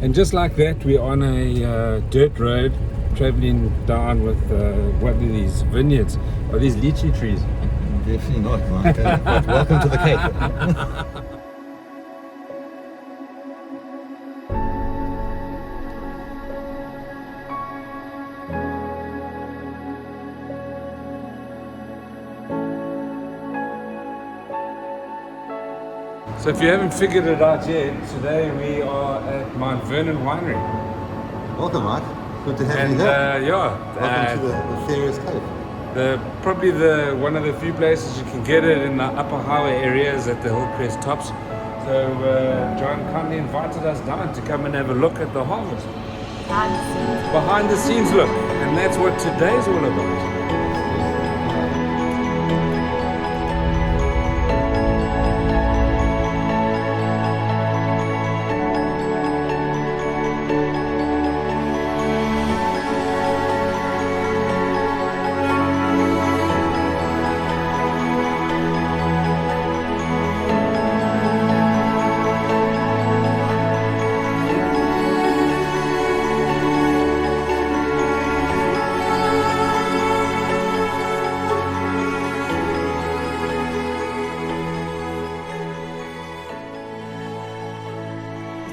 And just like that, we're on a dirt road traveling down with what are these vineyards? Are these lychee trees? Definitely not, Mark. But welcome to the Cape. So if you haven't figured it out yet, today we are at Mt Vernon Winery. Welcome, Mark. Good to have you here. Welcome to the Fairest Cape. Probably one of the few places you can get it in the upper highway areas at the Hillcrest tops. So John kindly invited us down to come and have a look at the harvest. Behind the scenes look, and that's what today's all about.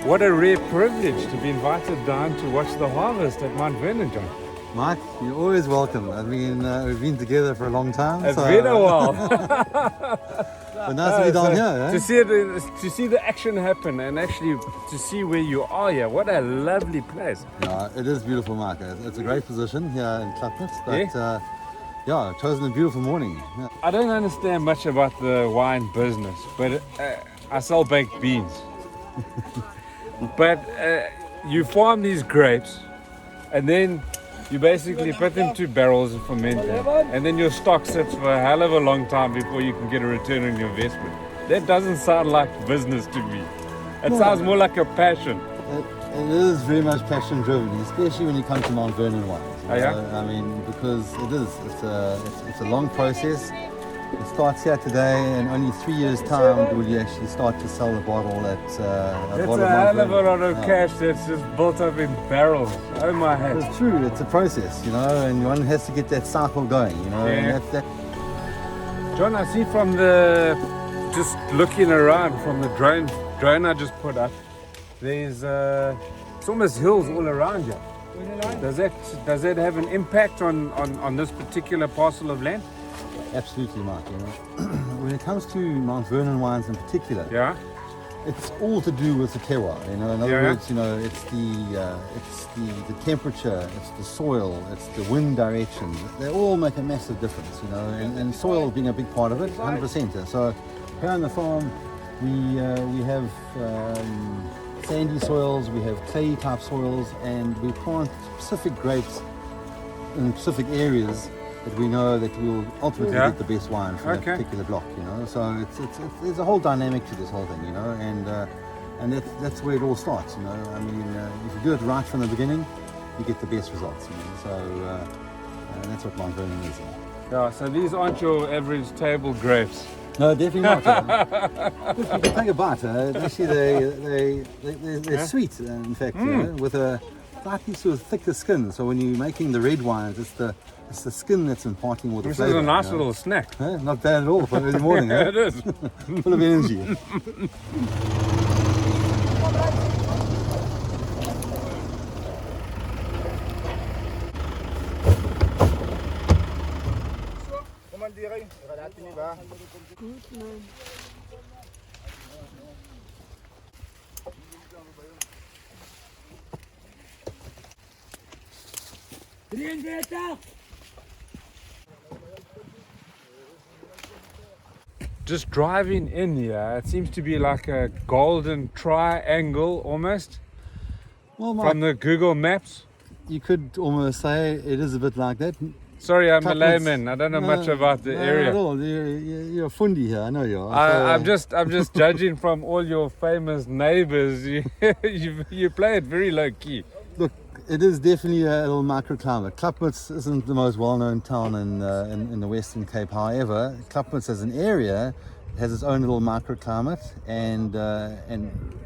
What a rare privilege to be invited down to watch the harvest at Mt Vernon, John. Mike, you're always welcome. I mean, we've been together for a long time. It's been a while. But nice to be down here, eh? To see the action happen and actually to see where you are here. What a lovely place. Yeah, it is beautiful, Mark. It's a great position here in Klapmuts, but yeah, chosen a beautiful morning. Yeah. I don't understand much about the wine business, but I sell baked beans. But you farm these grapes and then you basically put them to barrels and ferment them, and then your stock sits for a hell of a long time before you can get a return on your investment. That doesn't sound like business to me. It sounds more like a passion. It is very much passion driven, especially when you come to Mt Vernon Wines. Oh, yeah? I mean, because it's a long process. It starts here today, and only 3 years' time will you actually start to sell the bottle at That's a hell of a lot of cash that's just built up in barrels. Oh my head. It's true, it's a process, you know, and one has to get that cycle going, you know. Yeah. And that... John, I see from just looking around from the drone I just put up, there's it's almost hills all around you. Does that have an impact on this particular parcel of land? Absolutely, Mark. You know, when it comes to Mt Vernon Wines in particular, it's all to do with the terroir. You know, in other words, you know, it's the temperature, it's the soil, it's the wind direction. They all make a massive difference. You know, and soil being a big part of it, 100%. So here on the farm, we have sandy soils, we have clay type soils, and we plant specific grapes in specific areas that we know that we'll ultimately get the best wine from that particular block, you know. So there's a whole dynamic to this whole thing, you know, and that's where it all starts, you know. I mean, if you do it right from the beginning, you get the best results, you know. So that's what Mt Vernon is. Yeah. So these aren't your average table grapes. No, definitely not. Look, you can take a bite. Actually, they're sweet, in fact, you know, with a slightly sort of thicker skin. So when you're making the red wines, it's the skin that's imparting all the flavor. This is a nice little snack. Not bad at all for early morning. It is. Full of energy. Just driving in here, it seems to be like a golden triangle almost. Well, Mark, from the Google Maps. You could almost say it is a bit like that. Sorry, I'm a layman. I don't know much about the area. Not at all. You're a fundi here. I know you are. I'm just judging from all your famous neighbors. You play it very low key. Look, it is definitely a little microclimate. Klapmuts isn't the most well-known town in the Western Cape. However, Klapmuts as an area has its own little microclimate, and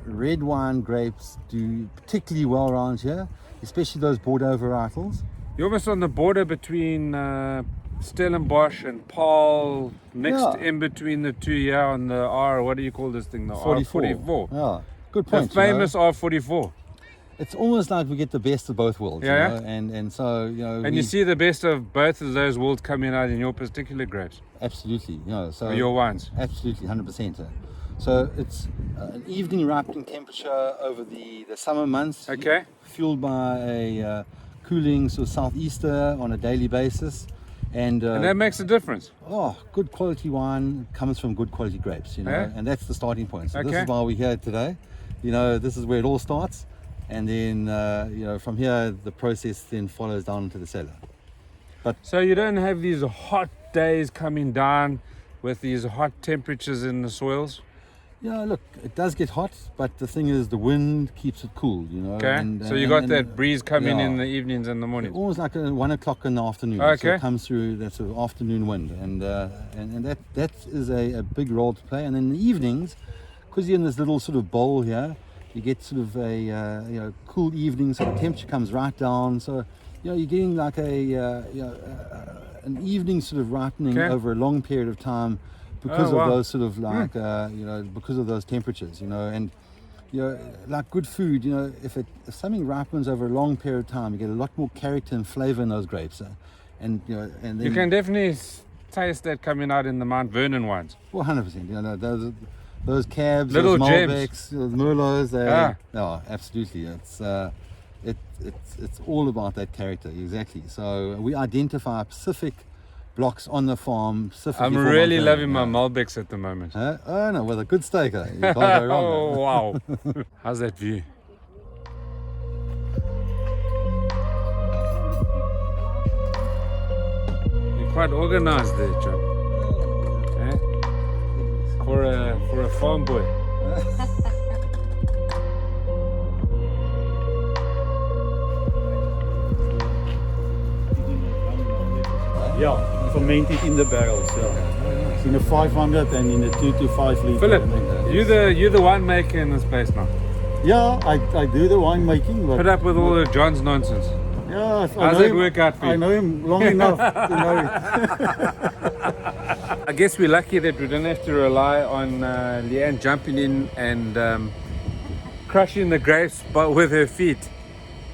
red wine grapes do particularly well around here, especially those Bordeaux varietals. You're almost on the border between Stellenbosch and Paul, next in between the two here on the R, what do you call this thing? The 44. R44. Yeah, good point. The famous R44. It's almost like we get the best of both worlds, yeah. You know? And so, you know. And you see the best of both of those worlds coming out in your particular grapes. Absolutely, you know. So or your wines. Absolutely, 100%. So it's an evening ripening temperature over the summer months. Okay. Fueled by a cooling sort of southeaster on a daily basis. And that makes a difference. Oh, good quality wine comes from good quality grapes, you know. Yeah. And that's the starting point. So okay. This is why we're here today. You know, this is where it all starts. And then, you know, from here, the process then follows down into the cellar. But so you don't have these hot days coming down with these hot temperatures in the soils? Yeah, look, it does get hot, but the thing is the wind keeps it cool, you know. Okay, so you got that breeze coming in the evenings and the mornings? Almost like 1 o'clock in the afternoon. Okay. So it comes through that sort of afternoon wind. And that is a big role to play. And in the evenings, because you're in this little sort of bowl here, you get sort of a you know, cool evening, so the temperature comes right down. So you know, you're getting like an evening sort of ripening over a long period of time because of those sort of like you know, because of those temperatures, you know. And you know, like good food, you know, if something ripens over a long period of time, you get a lot more character and flavor in those grapes. And you know, and then you can definitely taste that coming out in the Mt Vernon wines. Well, 100%. You know, those cabs, little those gems, Malbecs, those Merlots. No, absolutely. It's all about that character, exactly. So we identify specific blocks on the farm. I'm really loving my Malbecs at the moment. Oh no, with a good steak, you can't go wrong. Oh wow! How's that view? You're quite organized there, John. For a farm boy. Yeah, fermented in the barrels. Yeah. In a 500 and in a 2 to 5 liter. Philip, you're the winemaker in this place now. Yeah, I do the winemaking. Put up with all the John's nonsense. Yeah, how's that work out for you? I know him long enough to know it. I guess we're lucky that we don't have to rely on Leanne jumping in and crushing the grapes with her feet,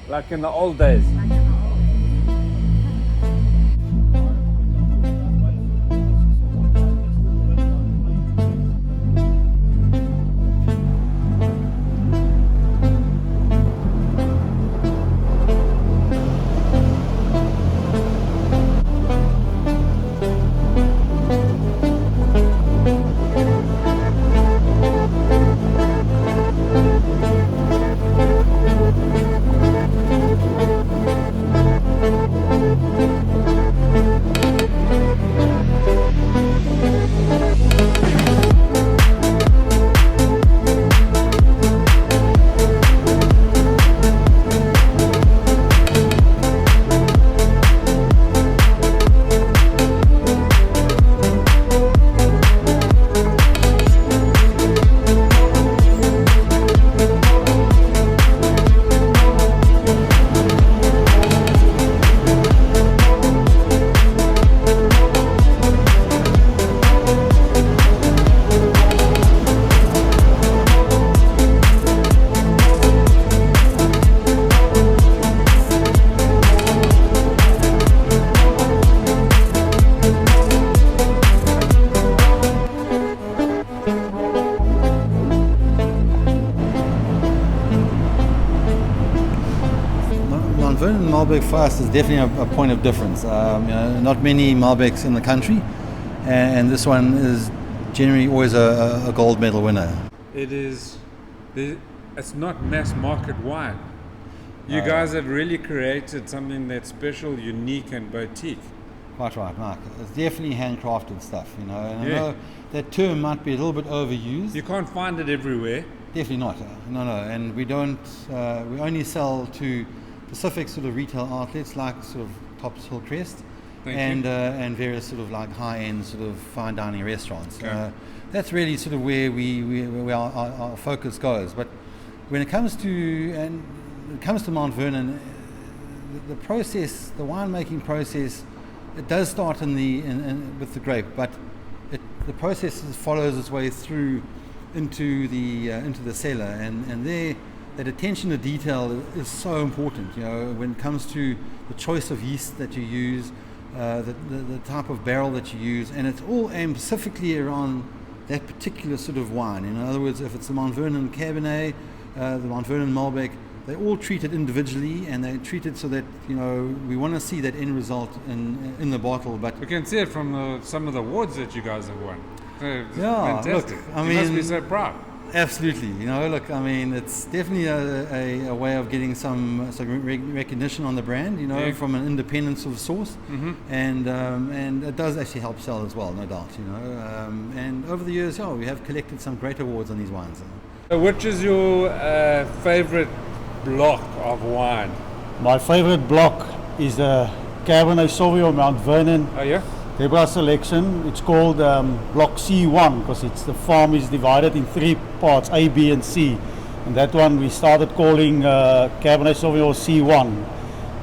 like in the old days. Malbec for us is definitely a point of difference. You know, not many Malbecs in the country, and this one is generally always a gold medal winner. It is. It's not mass market wine. You guys have really created something that's special, unique, and boutique. Quite right, Mark. It's definitely handcrafted stuff, you know. And I know that term might be a little bit overused. You can't find it everywhere. Definitely not. No. And we don't. We only sell to specific sort of retail outlets like sort of Tops Hillcrest, and various sort of like high-end sort of fine dining restaurants. That's really sort of where where our focus goes. But when it comes to Mount Vernon, the process, the winemaking process, it does start with the grape, but the process follows its way through into the cellar, and there that attention to detail is so important. You know, when it comes to the choice of yeast that you use, the type of barrel that you use, and it's all aimed specifically around that particular sort of wine. In other words, if it's the Mt Vernon Cabernet, the Mt Vernon Malbec, they're all treated individually, and they're treated so that, you know, we want to see that end result in the bottle. But we can see it from some of the awards that you guys have won. Yeah, fantastic. Look, you must be so proud. Absolutely. You know, look, I mean, it's definitely a way of getting some recognition on the brand, you know, from an independent sort of source, and it does actually help sell as well, no doubt, you know. And over the years, we have collected some great awards on these wines. So which is your favorite block of wine? My favorite block is the Cabernet Sauvignon Mt Vernon. Oh yeah? Deborah selection. It's called block C1 because the farm is divided in 3 parts, A, B and C. And that one we started calling Cabernet Sauvignon C1.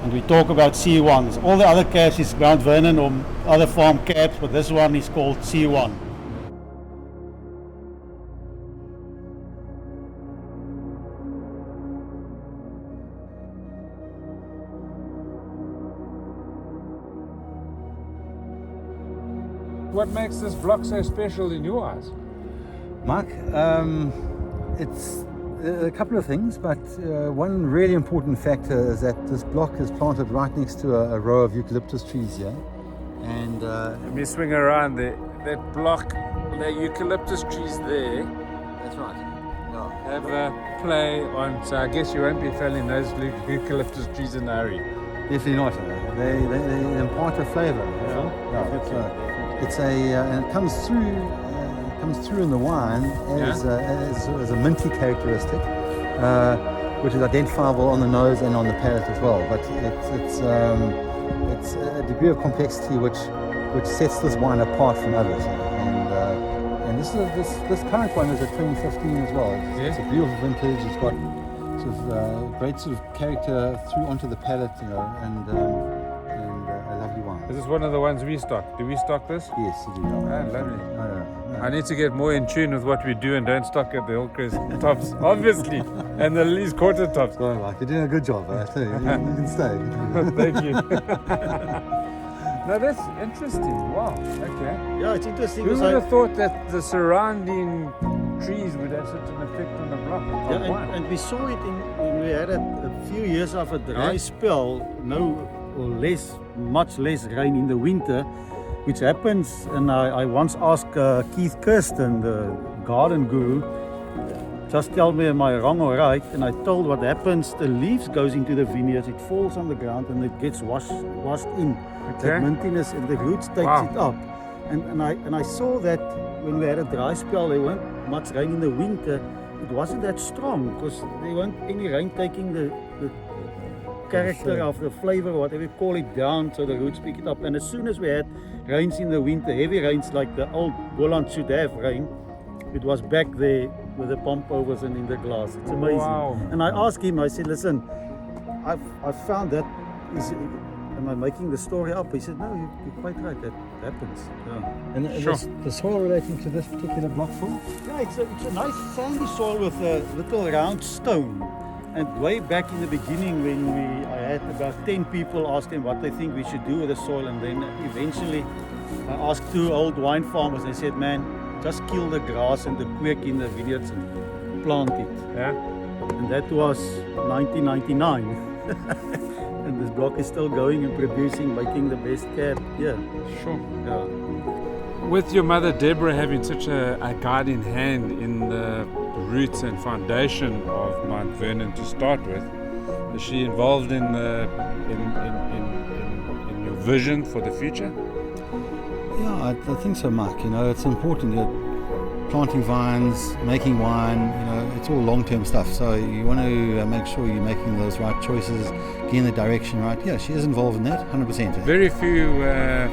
And we talk about C1s. All the other cabs is Mt Vernon or other farm cabs, but this one is called C1. What makes this block so special in your eyes? Mark, it's a couple of things, but one really important factor is that this block is planted right next to a row of eucalyptus trees here. And let me swing around there. That block, the eucalyptus trees there. That's right. Yeah. Have a play on, so I guess you won't be felling those eucalyptus trees in a hurry. Definitely not. They impart a flavour. And it comes through in the wine as a minty characteristic, which is identifiable on the nose and on the palate as well. But it's a degree of complexity which sets this wine apart from others. And this current one is a 2015 as well. It's a beautiful vintage. It's got sort of great sort of character through onto the palate, you know, and a lovely wine. Is this one of the ones we stock? Do we stock this? Yes, you do. Lovely. I need to get more in tune with what we do and don't stock at the Hillcrest tops, obviously, and the Lee's Quarter tops. Well, Mike, you're doing a good job. I tell you, you can stay. Thank you. No, that's interesting. Wow. Okay. Yeah, it's interesting. Who would have thought that the surrounding trees would have such an effect on the block? And we saw it when we had a few years of a dry spell, much less rain in the winter, which happens. And I once asked Keith Kirsten, the garden guru, just tell me am I wrong or right, and I told what happens, the leaves goes into the vineyards, it falls on the ground and it gets washed in. That mintiness and the roots takes it up. And I saw that when we had a dry spell, there weren't much rain in the winter, it wasn't that strong because there weren't any rain taking the character of the flavor or whatever you call it down, so the roots pick it up. And as soon as we had rains in the winter, heavy rains like the old Boland should have rain, it was back there with the pump overs and in the glass. It's amazing. Wow. And I asked him, I said, listen, I've found that, am I making the story up? He said, no, you're quite right, that happens. Yeah. And the soil relating to this particular block form? Yeah, it's a nice sandy soil with a little round stone. And way back in the beginning when I had about 10 people ask them what they think we should do with the soil, and then eventually I asked 2 old wine farmers, they said, man, just kill the grass and the kweek in the vineyards and plant it. Yeah. And that was 1999. And this block is still going and producing, making the best cab. Yeah. Sure. Yeah. With your mother Deborah having such a guiding hand in the roots and foundation of Mt Vernon to start with, is she involved in your vision for the future? Yeah, I think so, Mark. You know, it's important that planting vines, making wine, it's all long-term stuff. So you want to make sure you're making those right choices, getting the direction right. Yeah, she is involved in that, 100%. Very few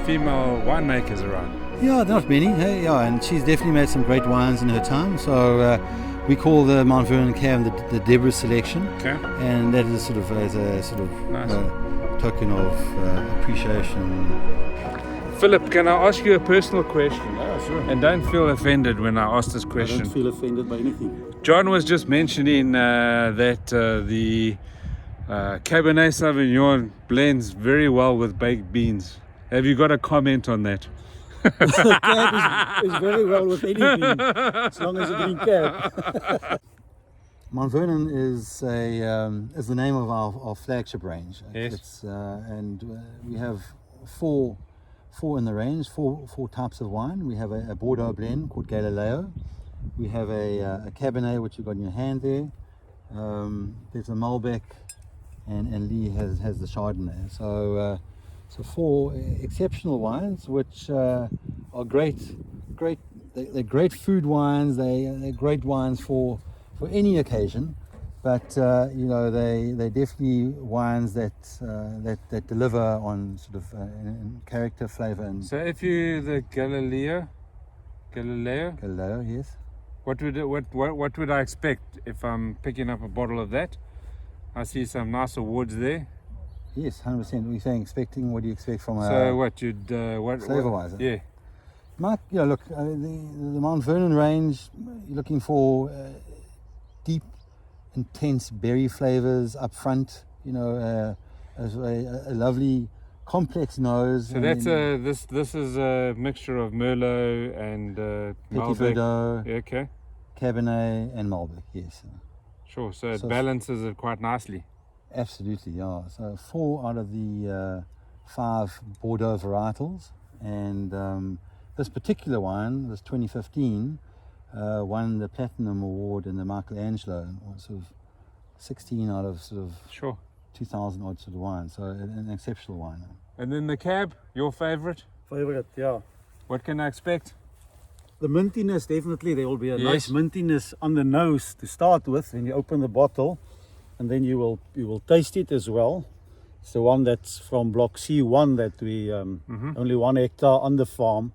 female winemakers around. Yeah, not many. Hey, yeah, and she's definitely made some great wines in her time. So we call the Mt Vernon Cab the Deborah selection, and that is sort of as a sort of nice. Token of appreciation. Philip, can I ask you a personal question? Yeah, sure. And don't feel offended when I ask this I question. don't feel offended by anything. John was just mentioning that the Cabernet Sauvignon blends very well with baked beans. Have you got a comment on that? Cab is very well with anything, as long as you drink cab. Mt Vernon is the name of our flagship range. Yes. It's, we have four in the range, four types of wine. We have a Bordeaux blend called Galileo. We have a Cabernet, which you've got in your hand there. There's a Malbec, and Lee has the Chardonnay. So four exceptional wines, which are great. They're great food wines. They're great wines for any occasion. But they definitely wines that deliver on sort of in character, flavor, and. So if you the Galileo, yes. what would I expect if I'm picking up a bottle of that? I see some nice awards there. Yes, 100%. We're saying expecting. What do you expect from a? So what you'd flavor-wise? Yeah. Mark, look, the Mt Vernon range. You're looking for deep, intense berry flavors up front. A lovely, complex nose. So that's this is a mixture of Merlot and Petit Malbec. Verdot, Yeah, okay. Cabernet, and Malbec. Yes. Sure. So it balances it quite nicely. Absolutely, yeah. So 4 out of the 5 Bordeaux varietals, and this particular wine, this 2015, won the Platinum Award in the Michelangelo, sort of 16 out of sort of 2,000 odd sort of wine. So an exceptional wine. And then the Cab, your favorite? Favorite, yeah. What can I expect? The mintiness, definitely. There will be a nice mintiness on the nose to start with when you open the bottle, and then you will taste it as well. It's the one that's from Block C1 that we only 1 hectare on the farm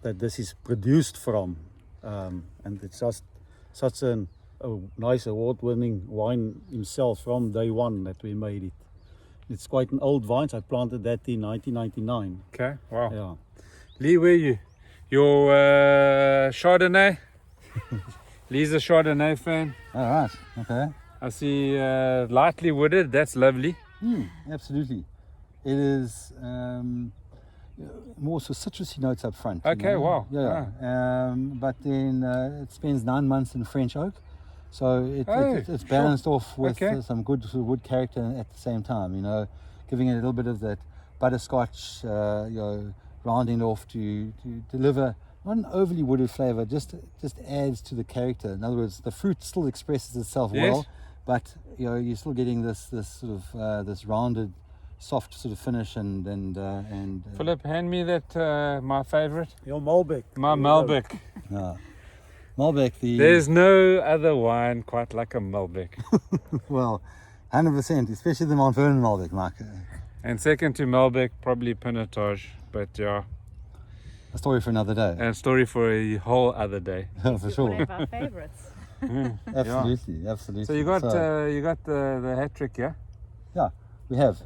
that this is produced from, and it's just such a nice award-winning wine himself from day one that we made it. It's quite an old vine. I planted that in 1999. Okay, wow. Yeah. Lee, where are you? Your Chardonnay? Lee's a Chardonnay fan. All right. Okay. I see lightly wooded. That's lovely. Absolutely. It is more so citrusy notes up front. Okay, wow. Yeah. But then it spends 9 months in French oak. So it's balanced off with some good sort of wood character at the same time, giving it a little bit of that butterscotch, rounding it off to deliver not an overly wooded flavor, just adds to the character. In other words, the fruit still expresses itself well, but you're still getting this sort of this rounded, soft sort of finish and. Philip, hand me that my favorite. Your Malbec. My Malbec. Yeah. Malbec, There's no other wine quite like a Malbec. Well, 100%, especially the Mt Vernon Malbec, Mark. And second to Malbec, probably Pinotage, but yeah. A story for another day. And a story for a whole other day. For sure. One of our favorites. Absolutely, absolutely. So you got the hat trick, yeah? Yeah, we have.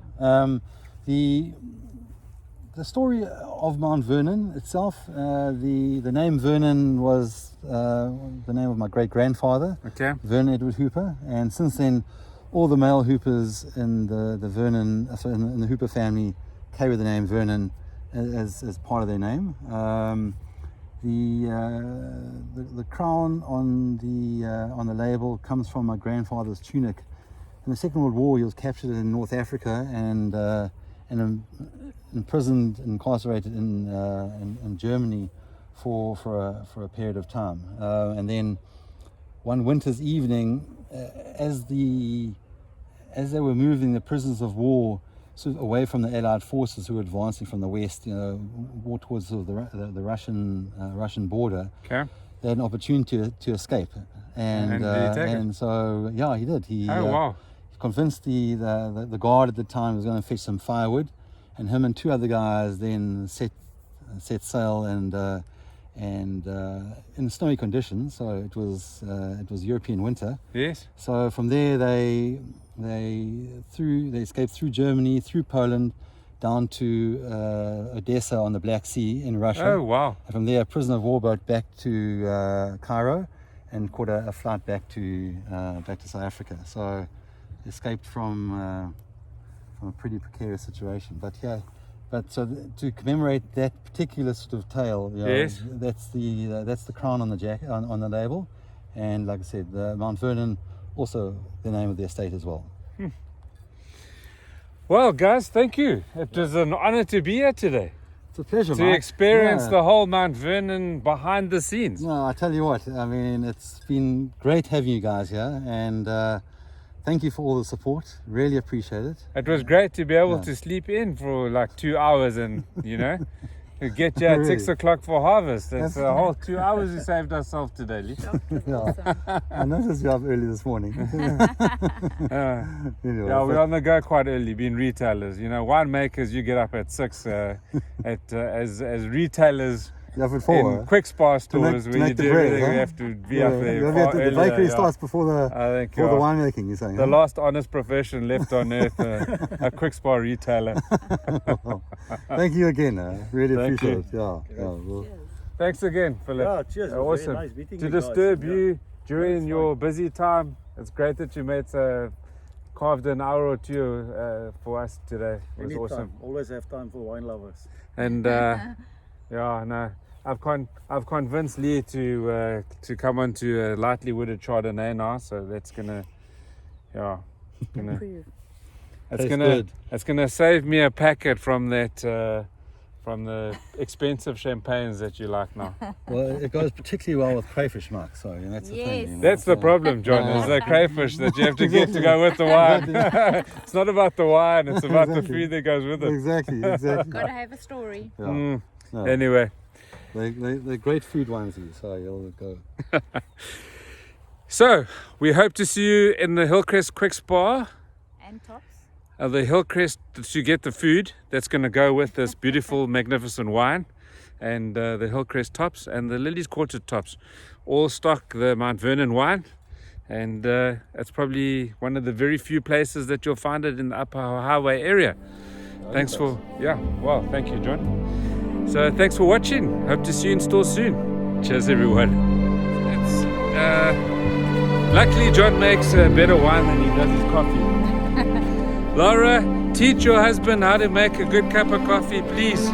The story of Mt Vernon itself, the name Vernon was the name of my great-grandfather, Vernon Edward Hooper, and since then all the male Hoopers in the Vernon, in the Hooper family carry the name Vernon as part of their name. The crown on the label comes from my grandfather's tunic. In the Second World War, he was captured in North Africa and imprisoned, incarcerated in Germany for a period of time. And then one winter's evening, as they were moving the prisoners of war sort of away from the Allied forces who were advancing from the west, more towards sort of the Russian border. they had an opportunity to escape, and so yeah, he did. He convinced the guard at the time was going to fetch some firewood, and him and 2 other guys then set sail and in snowy conditions. So it was European winter. Yes. So from there they escaped through Germany, through Poland, down to Odessa on the Black Sea in Russia. Oh wow! And from there, a prisoner of war boat back to Cairo, and caught a flight back to South Africa. So escaped from a pretty precarious situation. But yeah, to commemorate that particular sort of tale, yes, that's the crown on the jacket on the label, and like I said, Mt Vernon, also the name of the estate as well. Well, guys, thank you. It was an honor to be here today. It's a pleasure, to experience the whole Mt Vernon behind the scenes. No, I tell you what, I mean, it's been great having you guys here, and thank you for all the support. Really appreciate it. It was great to be able to sleep in for like 2 hours and, to get you at 6 o'clock for harvest. That's a whole 2 hours we saved ourselves today, Lee. I noticed you up early this morning. Anyway, we're on the go quite early, being retailers. Winemakers, you get up at 6. As retailers, in quick spa stores where you do everything, you have to be up there. The bakery starts before the winemaking, you're saying? The last honest profession left on earth, a quick spa retailer. Thank you again. Really appreciate it. Thanks again, Philip. Yeah, cheers. Awesome. Nice meeting to you disturb guys. you during your busy time. It's great that you carved an hour or two for us today. It was awesome. Always have time for wine lovers. And I've convinced Lee to come on to a lightly wooded Chardonnay now, so that's it's gonna save me a packet from that from the expensive champagnes that you like now. Well, it goes particularly well with crayfish, Mark. So that's the thing. That's the problem, John. Is the crayfish that you have to get to go with the wine. It's not about the wine; it's about the food that goes with it. Exactly. Gotta have a story. No. Anyway, they're great food wines, so you'll go. So we hope to see you in the Hillcrest Quick Spa. And tops. The Hillcrest to get the food that's going to go with this beautiful, magnificent wine, and the Hillcrest tops and the Lily's Quarter tops all stock the Mt Vernon wine, and it's probably one of the very few places that you'll find it in the Upper Highway area. Thank you, John. So thanks for watching. Hope to see you in store soon. Cheers, everyone. Luckily, John makes a better wine than he does his coffee. Laura, teach your husband how to make a good cup of coffee, please.